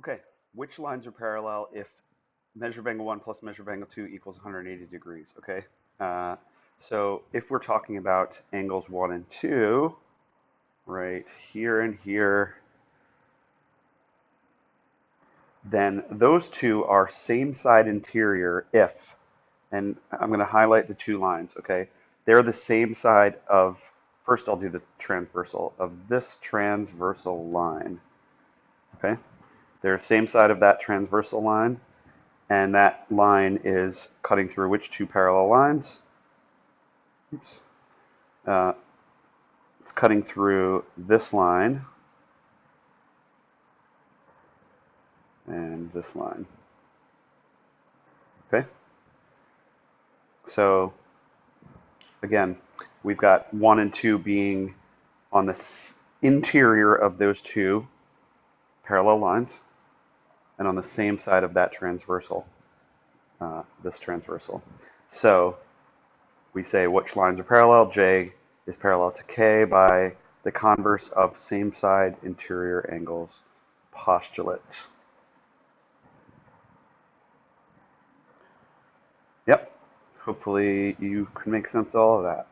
Okay, which lines are parallel if measure of angle 1 plus measure of angle 2 equals 180 degrees? Okay, uh, so if we're talking about angles 1 and 2, right here and here, then those two are same side interior if, and I'm going to highlight the two lines, okay? They're the same side of, first I'll do the transversal, of this transversal line, okay? They're the same side of that transversal line, and that line is cutting through which two parallel lines? Oops. Uh, it's cutting through this line and this line, okay? So again, we've got 1 and 2 being on the interior of those two parallel lines and on the same side of that transversal, this transversal. So we say which lines are parallel. J is parallel to K by the converse of same side interior angles postulate. Yep. Hopefully you can make sense of all of that.